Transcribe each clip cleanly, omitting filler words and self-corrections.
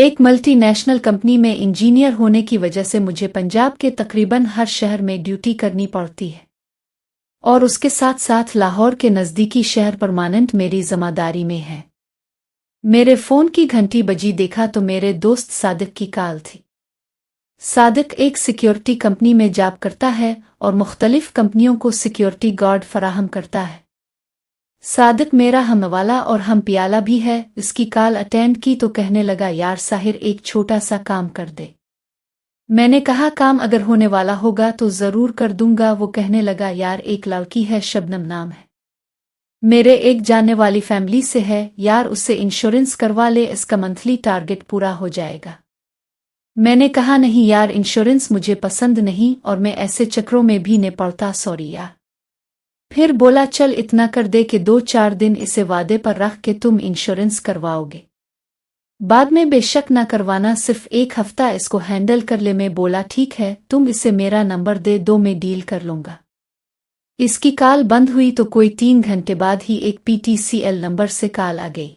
एक multinational company में engineer होने की वजह से मुझे पंजाब के तकरीबन हर शहर में ड्यूटी करनी पड़ती है और उसके साथ साथ लाहौर के नज़दीकी शहर परमानेंट मेरी जिम्मेदारी में है। मेरे फ़ोन की घंटी बजी, देखा तो मेरे दोस्त सादिक की कॉल थी। सादिक एक सिक्योरिटी कंपनी में जॉब करता है और मुख्तलिफ कंपनियों को सिक्योरिटी गार्ड फराहम करता है। सादिक मेरा हमवाला और हम पियाला भी है। इसकी कॉल अटेंड की तो कहने लगा, यार साहिर एक छोटा सा काम कर दे। मैंने कहा, काम अगर होने वाला होगा तो ज़रूर कर दूंगा। वो कहने लगा, यार एक लड़की है, शबनम नाम है, मेरे एक जानने वाली फैमिली से है, यार उससे इंश्योरेंस करवा ले, इसका मंथली टारगेट पूरा हो जाएगा। मैंने कहा, नहीं यार, इंश्योरेंस मुझे पसंद नहीं और मैं ऐसे चक्रों में भी नहीं पड़ता, सॉरी यार। फिर बोला, चल इतना कर दे कि 2-4 दिन इसे वादे पर रख के तुम इंश्योरेंस करवाओगे, बाद में बेशक ना करवाना, सिर्फ 1 हफ्ता इसको हैंडल कर ले। मैं बोला, ठीक है, तुम इसे मेरा नंबर दे दो, मैं डील कर लूंगा। इसकी कॉल बंद हुई तो कोई 3 घंटे बाद ही एक PTCL नंबर से कॉल आ गई।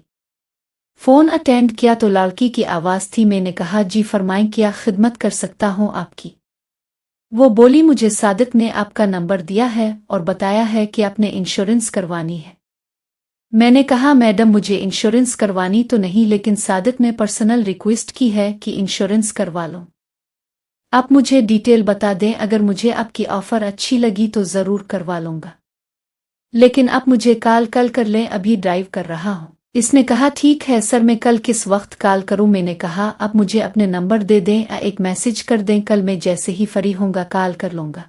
फ़ोन अटेंड किया तो लड़की की आवाज़ थी। मैंने कहा, जी फरमाएं, क्या खिदमत कर सकता हूँ आपकी? वो बोली, मुझे सादिक ने आपका नंबर दिया है और बताया है कि आपने इंश्योरेंस करवानी है। मैंने कहा, मैडम मुझे इंश्योरेंस करवानी तो नहीं, लेकिन सादिक ने पर्सनल रिक्वेस्ट की है कि इंश्योरेंस करवा लो। आप मुझे डिटेल बता दें, अगर मुझे आपकी ऑफ़र अच्छी लगी तो ज़रूर करवा लूँगा, लेकिन आप मुझे कॉल कल कर लें, अभी ड्राइव कर रहा हूँ। इसने कहा, ठीक है सर, मैं कल किस वक्त कॉल करूं? मैंने कहा, आप मुझे अपने नंबर दे दें या एक मैसेज कर दें, कल मैं जैसे ही फ्री होऊंगा कॉल कर लूंगा।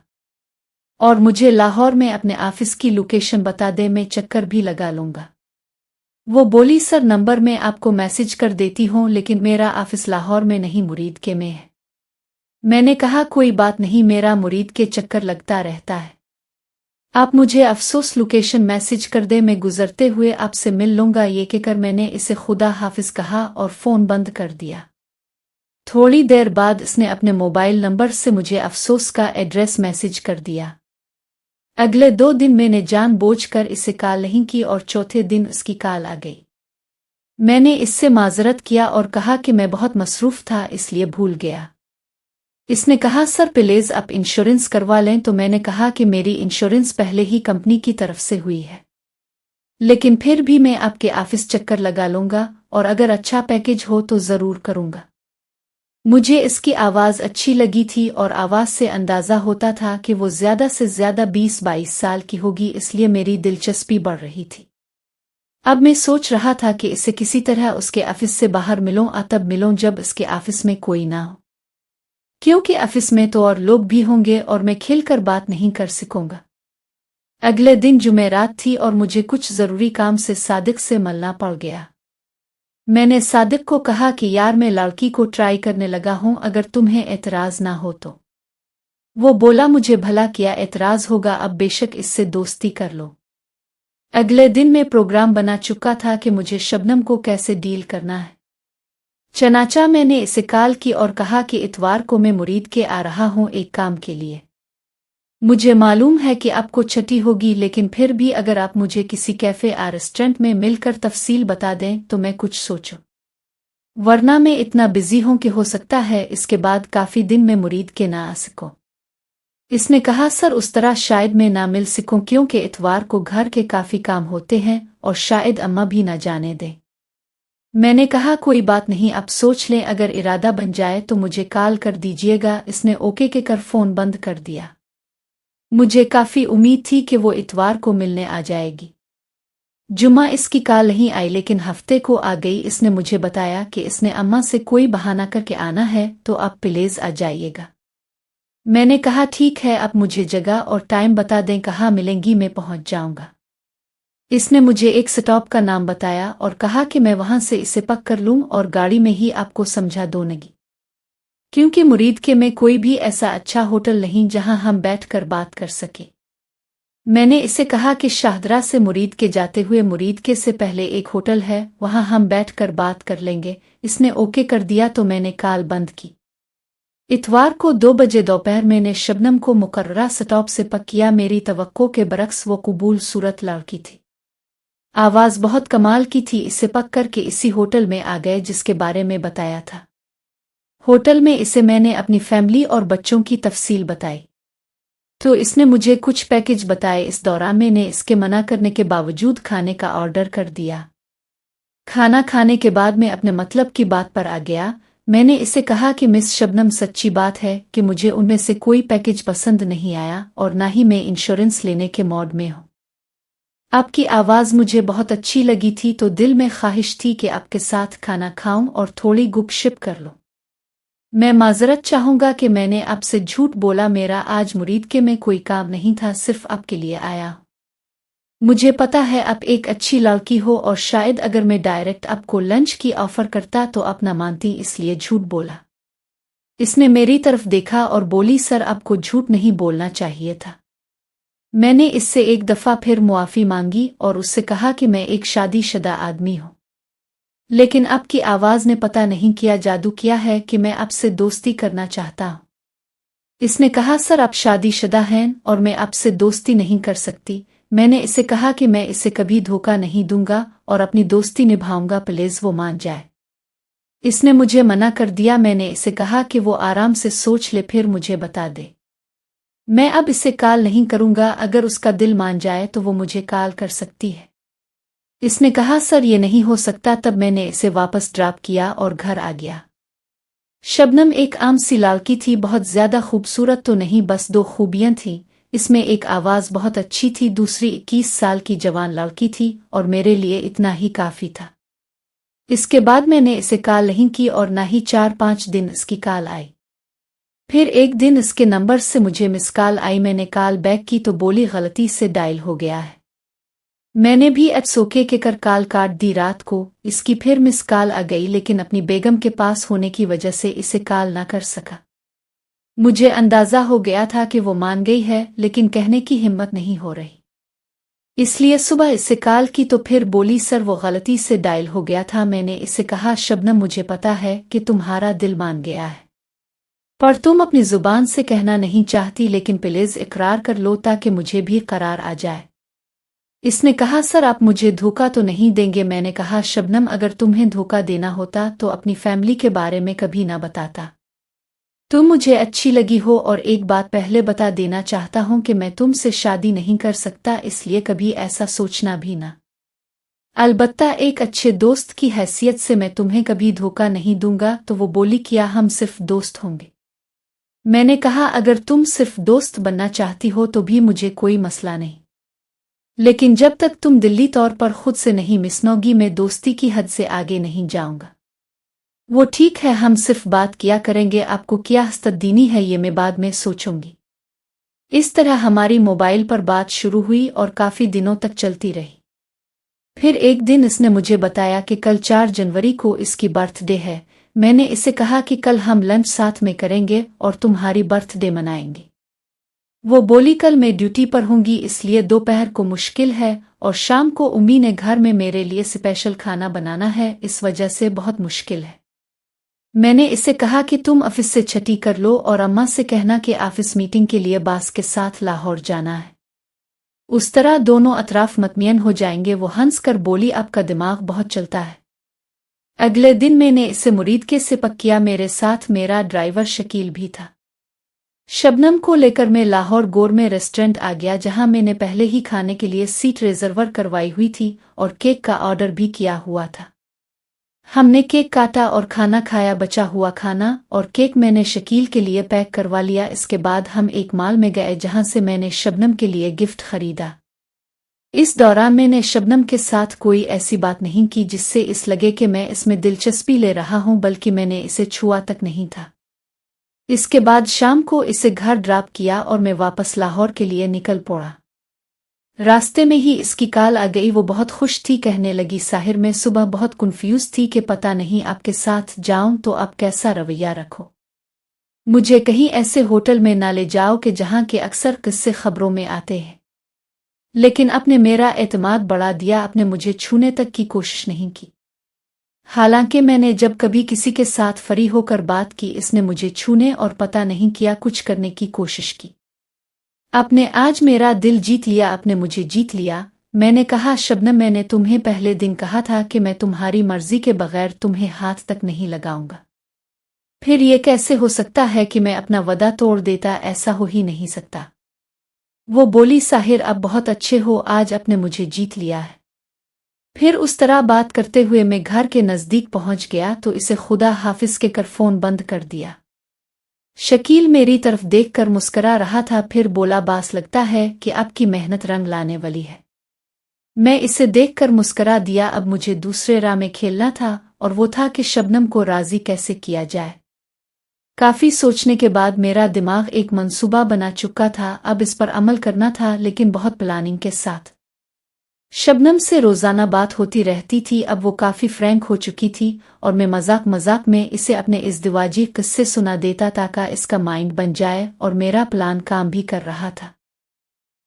और मुझे लाहौर में अपने ऑफिस की लोकेशन बता दें, मैं चक्कर भी लगा लूंगा। वो बोली, सर नंबर मैं आपको मैसेज कर देती हूँ, लेकिन मेरा ऑफिस लाहौर में नहीं, मुरीद के में है। मैंने कहा, कोई बात नहीं, मेरा मुरीद के चक्कर लगता रहता है, आप मुझे अफसोस लोकेशन मैसेज कर दे, मैं गुजरते हुए आपसे मिल लूंगा। ये कहकर मैंने इसे खुदा हाफिज कहा और फ़ोन बंद कर दिया। थोड़ी देर बाद इसने अपने मोबाइल नंबर से मुझे अफसोस का एड्रेस मैसेज कर दिया। अगले 2 दिन मैंने जानबूझकर इसे कॉल नहीं की और चौथे दिन उसकी कॉल आ गई। मैंने इससे माजरत किया और कहा कि मैं बहुत मसरूफ़ था, इसलिए भूल गया। इसने कहा, सर प्लीज़ आप इंश्योरेंस करवा लें। तो मैंने कहा कि मेरी इंश्योरेंस पहले ही कंपनी की तरफ से हुई है, लेकिन फिर भी मैं आपके ऑफिस चक्कर लगा लूंगा और अगर अच्छा पैकेज हो तो ज़रूर करूंगा। मुझे इसकी आवाज़ अच्छी लगी थी और आवाज़ से अंदाज़ा होता था कि वो ज़्यादा से ज़्यादा 20-22 साल की होगी, इसलिए मेरी दिलचस्पी बढ़ रही थी। अब मैं सोच रहा था कि इसे किसी तरह उसके ऑफिस से बाहर मिलूं, तब मिलूं जब इसके ऑफिस में कोई ना हो, क्योंकि ऑफिस में तो और लोग भी होंगे और मैं खिलकर बात नहीं कर सकूंगा। अगले दिन जुमेरात थी और मुझे कुछ ज़रूरी काम से सादिक से मिलना पड़ गया। मैंने सादिक को कहा कि यार मैं लड़की को ट्राई करने लगा हूं, अगर तुम्हें एतराज़ ना हो तो। वो बोला, मुझे भला क्या एतराज़ होगा, अब बेशक इससे दोस्ती कर लो। अगले दिन मैं प्रोग्राम बना चुका था कि मुझे शबनम को कैसे डील करना है। चनाचा मैंने इसे कॉल की और कहा कि इतवार को मैं मुरीद के आ रहा हूं एक काम के लिए। मुझे मालूम है कि आपको छठी होगी, लेकिन फिर भी अगर आप मुझे किसी कैफ़े या रेस्टोरेंट में मिलकर तफसील बता दें तो मैं कुछ सोचूं, वरना मैं इतना बिजी हूं कि हो सकता है इसके बाद काफ़ी दिन में मुरीद के ना आ सकूं। इसने कहा, सर उस तरह शायद मैं ना मिल सकूं, क्योंकि इतवार को घर के काफ़ी काम होते हैं और शायद अम्मा भी ना जाने दें। मैंने कहा, कोई बात नहीं, आप सोच लें, अगर इरादा बन जाए तो मुझे कॉल कर दीजिएगा। इसने ओके के कर फ़ोन बंद कर दिया। मुझे काफ़ी उम्मीद थी कि वो इतवार को मिलने आ जाएगी। जुमा इसकी कॉल नहीं आई, लेकिन हफ्ते को आ गई। इसने मुझे बताया कि इसने अम्मा से कोई बहाना करके आना है, तो आप प्लीज़ आ जाइएगा। मैंने कहा, ठीक है, आप मुझे जगह और टाइम बता दें, कहाँ मिलेंगी, मैं पहुंच जाऊंगा। इसने मुझे एक स्टॉप का नाम बताया और कहा कि मैं वहां से इसे पक कर लूं और गाड़ी में ही आपको समझा दूंगी, क्योंकि मुरीद के में कोई भी ऐसा अच्छा होटल नहीं जहां हम बैठकर बात कर सके। मैंने इसे कहा कि शाहदरा से मुरीद के जाते हुए मुरीद के से पहले एक होटल है, वहां हम बैठकर बात कर लेंगे। इसने ओके कर दिया तो मैंने कॉल बंद की। इतवार को 2 बजे दोपहर मैंने शबनम को मुकर्ररा स्टॉप से पिक किया। मेरी तवक्को के बरक्स वो कबूल सूरत लड़की थी। आवाज़ बहुत कमाल की थी। इसे पक कर के इसी होटल में आ गए जिसके बारे में बताया था। होटल में इसे मैंने अपनी फैमिली और बच्चों की तफसील बताई तो इसने मुझे कुछ पैकेज बताए। इस दौरान मैंने इसके मना करने के बावजूद खाने का ऑर्डर कर दिया। खाना खाने के बाद मैं अपने मतलब की बात पर आ गया। मैंने इसे कहा कि मिस शबनम, सच्ची बात है कि मुझे उनमें से कोई पैकेज पसंद नहीं आया और ना ही मैं इंश्योरेंस लेने के मूड में हूँ। आपकी आवाज़ मुझे बहुत अच्छी लगी थी तो दिल में ख्वाहिश थी कि आपके साथ खाना खाऊं और थोड़ी गुपशप कर लूं। मैं माजरत चाहूंगा कि मैंने आपसे झूठ बोला। मेरा आज मुरीद के में कोई काम नहीं था, सिर्फ आपके लिए आया हूं। मुझे पता है आप एक अच्छी लड़की हो और शायद अगर मैं डायरेक्ट आपको लंच की ऑफर करता तो आप ना मानती, इसलिए झूठ बोला। इसने मेरी तरफ देखा और बोली, सर आपको झूठ नहीं बोलना चाहिए था। मैंने इससे एक दफ़ा फिर मुआफ़ी मांगी और उससे कहा कि मैं एक शादीशुदा आदमी हूँ। लेकिन आपकी आवाज़ ने पता नहीं क्या जादू किया है कि मैं आपसे दोस्ती करना चाहता हूँ। इसने कहा, सर आप शादीशुदा हैं और मैं आपसे दोस्ती नहीं कर सकती। मैंने इसे कहा कि मैं इसे कभी धोखा नहीं दूंगा और अपनी दोस्ती निभाऊंगा, प्लीज़ वो मान जाए। इसने मुझे मना कर दिया। मैंने इसे कहा कि वो आराम से सोच ले फिर मुझे बता दे। मैं अब इसे कॉल नहीं करूंगा, अगर उसका दिल मान जाए तो वो मुझे कॉल कर सकती है। इसने कहा, सर ये नहीं हो सकता। तब मैंने इसे वापस ड्रॉप किया और घर आ गया। शबनम एक आम सी लड़की थी, बहुत ज्यादा खूबसूरत तो नहीं, बस दो खूबियां थीं। इसमें एक आवाज़ बहुत अच्छी थी, दूसरी 21 साल की जवान लड़की थी और मेरे लिए इतना ही काफ़ी था। इसके बाद मैंने इसे कॉल नहीं की और ना ही 4-5 दिन इसकी कॉल आई। फिर एक दिन इसके नंबर से मुझे मिस कॉल आई। मैंने कॉल बैक की तो बोली गलती से डायल हो गया है। मैंने भी इट्स ओके के कर कॉल काट दी। रात को इसकी फिर मिस कॉल आ गई, लेकिन अपनी बेगम के पास होने की वजह से इसे कॉल ना कर सका। मुझे अंदाजा हो गया था कि वो मान गई है, लेकिन कहने की हिम्मत नहीं हो रही। इसलिए सुबह इसे कॉल की तो फिर बोली, सर वो गलती से डायल हो गया था। मैंने इसे कहा, शबनम मुझे पता है कि तुम्हारा दिल मान गया है, पर तुम अपनी जुबान से कहना नहीं चाहती, लेकिन प्लीज इकरार कर लो ताकि मुझे भी करार आ जाए। इसने कहा, सर आप मुझे धोखा तो नहीं देंगे। मैंने कहा, शबनम अगर तुम्हें धोखा देना होता तो अपनी फैमिली के बारे में कभी ना बताता। तुम मुझे अच्छी लगी हो और एक बात पहले बता देना चाहता हूं कि मैं तुमसे शादी नहीं कर सकता, इसलिए कभी ऐसा सोचना भी ना। अलबत्ता एक अच्छे दोस्त की हैसियत से मैं तुम्हें कभी धोखा नहीं दूंगा। तो वो बोली, क्या हम सिर्फ दोस्त होंगे? मैंने कहा, अगर तुम सिर्फ दोस्त बनना चाहती हो तो भी मुझे कोई मसला नहीं, लेकिन जब तक तुम दिल्ली तौर पर खुद से नहीं मिसनोगी मैं दोस्ती की हद से आगे नहीं जाऊंगा। वो ठीक है, हम सिर्फ बात किया करेंगे। आपको क्या हस्तदीनी है ये मैं बाद में सोचूंगी। इस तरह हमारी मोबाइल पर बात शुरू हुई और काफी दिनों तक चलती रही। फिर एक दिन इसने मुझे बताया कि कल 4 जनवरी को इसकी बर्थडे है। मैंने इसे कहा कि कल हम लंच साथ में करेंगे और तुम्हारी बर्थडे मनाएंगे। वो बोली, कल मैं ड्यूटी पर होंगी, इसलिए दोपहर को मुश्किल है और शाम को उम्मी ने घर में मेरे लिए स्पेशल खाना बनाना है, इस वजह से बहुत मुश्किल है। मैंने इसे कहा कि तुम ऑफिस से छुट्टी कर लो और अम्मा से कहना कि ऑफिस मीटिंग के लिए बास के साथ लाहौर जाना है। उस तरह दोनों अतराफ मतमियन हो जाएंगे। वो हंस कर बोली, आपका दिमाग बहुत चलता है। अगले दिन मैंने इसे मुरीद के से पक किया। मेरे साथ मेरा ड्राइवर शकील भी था। शबनम को लेकर मैं लाहौर गोरमे रेस्टोरेंट आ गया, जहां मैंने पहले ही खाने के लिए सीट रिजर्वर करवाई हुई थी और केक का ऑर्डर भी किया हुआ था। हमने केक काटा और खाना खाया। बचा हुआ खाना और केक मैंने शकील के लिए पैक करवा लिया। इसके बाद हम एक मॉल में गए, जहां से मैंने शबनम के लिए गिफ्ट खरीदा। इस दौरान मैंने शबनम के साथ कोई ऐसी बात नहीं की जिससे इस लगे कि मैं इसमें दिलचस्पी ले रहा हूं, बल्कि मैंने इसे छुआ तक नहीं था। इसके बाद शाम को इसे घर ड्रॉप किया और मैं वापस लाहौर के लिए निकल पड़ा। रास्ते में ही इसकी कॉल आ गई। वो बहुत खुश थी, कहने लगी, साहिर मैं सुबह बहुत कन्फ्यूज थी कि पता नहीं आपके साथ जाऊं तो आप कैसा रवैया रखो। मुझे कहीं ऐसे होटल में ना ले जाओ कि जहां के अक्सर किस्से खबरों में आते हैं। लेकिन आपने मेरा एतमाद बढ़ा दिया, आपने मुझे छूने तक की कोशिश नहीं की। हालांकि मैंने जब कभी किसी के साथ फ्री होकर बात की, इसने मुझे छूने और पता नहीं किया कुछ करने की कोशिश की। आपने आज मेरा दिल जीत लिया, आपने मुझे जीत लिया। मैंने कहा, शबनम, मैंने तुम्हें पहले दिन कहा था कि मैं तुम्हारी मर्जी के बगैर तुम्हें हाथ तक नहीं लगाऊंगा। फिर ये कैसे हो सकता है कि मैं अपना वदा तोड़ देता? ऐसा हो ही नहीं सकता। वो बोली, साहिर, अब बहुत अच्छे हो, आज आपने मुझे जीत लिया है। फिर उस तरह बात करते हुए मैं घर के नजदीक पहुंच गया तो इसे खुदा हाफिज के कर फोन बंद कर दिया। शकील मेरी तरफ देखकर मुस्करा रहा था, फिर बोला, बास लगता है कि आपकी मेहनत रंग लाने वाली है। मैं इसे देखकर मुस्करा दिया। अब मुझे दूसरे राह में खेलना था और वो था कि शबनम को राजी कैसे किया जाए। काफी सोचने के बाद मेरा दिमाग एक मंसूबा बना चुका था। अब इस पर अमल करना था, लेकिन बहुत प्लानिंग के साथ। शबनम से रोजाना बात होती रहती थी। अब वो काफी फ्रैंक हो चुकी थी और मैं मजाक मजाक में इसे अपने इज़्दिवाजी किस्से सुना देता ताकि इसका माइंड बन जाए, और मेरा प्लान काम भी कर रहा था।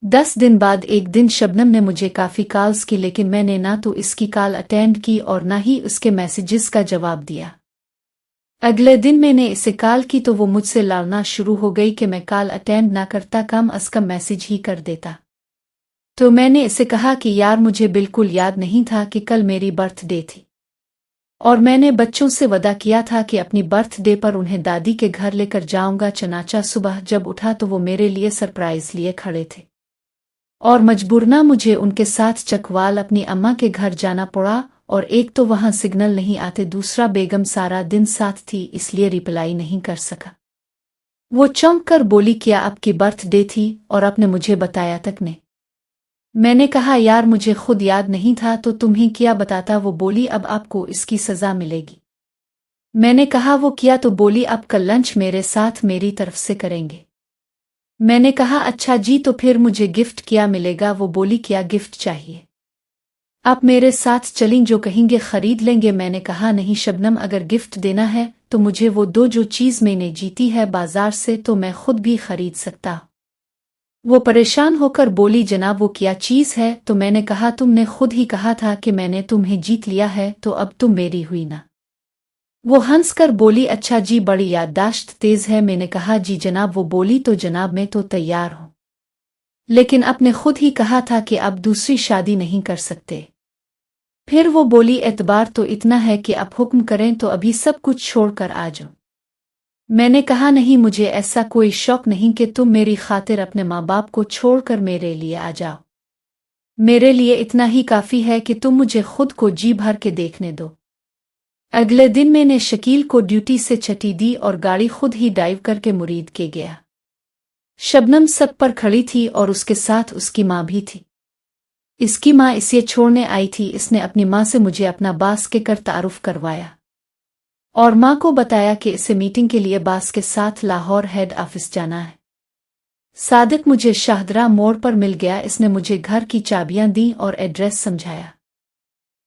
10 दिन बाद एक दिन शबनम ने मुझे काफी कॉल्स की, लेकिन मैंने ना तो इसकी कॉल अटेंड की और ना ही उसके मैसेजेस का जवाब दिया। अगले दिन मैंने इसे कॉल की तो वो मुझसे लड़ना शुरू हो गई कि मैं कॉल अटेंड ना करता, कम अज कम मैसेज ही कर देता। तो मैंने इसे कहा कि यार, मुझे बिल्कुल याद नहीं था कि कल मेरी बर्थडे थी, और मैंने बच्चों से वादा किया था कि अपनी बर्थडे पर उन्हें दादी के घर लेकर जाऊंगा। चनाचा सुबह जब उठा तो वो मेरे लिए सरप्राइज लिए खड़े थे, और मजबूरना मुझे उनके साथ चकवाल अपनी अम्मा के घर जाना पड़ा। और एक तो वहां सिग्नल नहीं आते, दूसरा बेगम सारा दिन साथ थी, इसलिए रिप्लाई नहीं कर सका। वो चौंक कर बोली, क्या आपकी बर्थडे थी और आपने मुझे बताया तक नहीं? मैंने कहा, यार, मुझे खुद याद नहीं था तो तुम्हें क्या बताता। वो बोली, अब आपको इसकी सजा मिलेगी। मैंने कहा, वो किया? तो बोली, आप कल लंच मेरे साथ मेरी तरफ से करेंगे। मैंने कहा, अच्छा जी, तो फिर मुझे गिफ्ट क्या मिलेगा? वो बोली, क्या गिफ्ट चाहिए? आप मेरे साथ चलें, जो कहेंगे खरीद लेंगे। मैंने कहा, नहीं शबनम, अगर गिफ्ट देना है तो मुझे वो दो जो चीज़ मैंने जीती है बाजार से, तो मैं खुद भी खरीद सकता। वो परेशान होकर बोली, जनाब, वो क्या चीज़ है? तो मैंने कहा, तुमने खुद ही कहा था कि मैंने तुम्हें जीत लिया है, तो अब तुम मेरी हुई ना। वो हंसकर बोली, अच्छा जी, बड़ी याददाश्त तेज है। मैंने कहा, जी जनाब। वो बोली, तो जनाब, मैं तो तैयार हूँ, लेकिन आपने खुद ही कहा था कि आप दूसरी शादी नहीं कर सकते। फिर वो बोली, एतबार तो इतना है कि आप हुक्म करें तो अभी सब कुछ छोड़कर आ जाऊं। मैंने कहा, नहीं, मुझे ऐसा कोई शौक नहीं कि तुम मेरी खातिर अपने माँ बाप को छोड़कर मेरे लिए आ जाओ। मेरे लिए इतना ही काफी है कि तुम मुझे खुद को जी भर के देखने दो। अगले दिन मैंने शकील को ड्यूटी से छुट्टी दी और गाड़ी खुद ही ड्राइव करके मुरीद के गया। शबनम सड़क पर खड़ी थी और उसके साथ उसकी माँ भी थी। इसकी माँ इसे छोड़ने आई थी। इसने अपनी माँ से मुझे अपना बास के कर तारुफ करवाया और माँ को बताया कि इसे मीटिंग के लिए बास के साथ लाहौर हेड ऑफिस जाना है। सादिक मुझे शाहदरा मोड़ पर मिल गया। इसने मुझे घर की चाबियां दी और एड्रेस समझाया।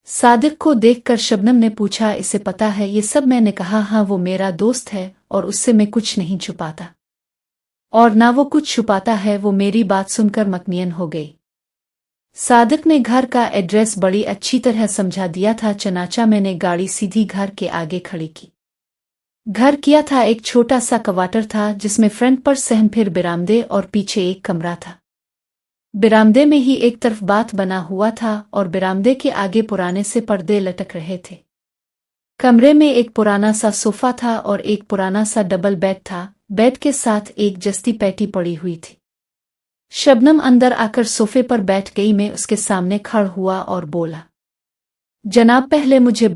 सादिक को देखकर शबनम ने पूछा, इसे पता है ये सब? मैंने कहा, हाँ, वो मेरा दोस्त है और उससे मैं कुछ नहीं छुपाता, और ना वो कुछ छुपाता है। वो मेरी बात सुनकर मकनियन हो गई। सादिक ने घर का एड्रेस बड़ी अच्छी तरह समझा दिया था। चनाचा मैंने गाड़ी सीधी घर के आगे खड़ी की। घर किया था एक छोटा सा क्वार्टर था, जिसमें फ्रंट पर सहन, फिर बरामदे और पीछे एक कमरा था। बरामदे में ही एक तरफ बाथ बना हुआ था और बरामदे के आगे पुराने से पर्दे लटक रहे थे। कमरे में एक पुराना सा सोफा था और एक पुराना सा डबल बेड था। बेड के साथ एक जस्ती पेटी पड़ी हुई थी। शबनम अंदर आकर सोफे पर बैठ गई। मैं उसके सामने खड़ा हुआ और बोला, जनाब, पहले मुझे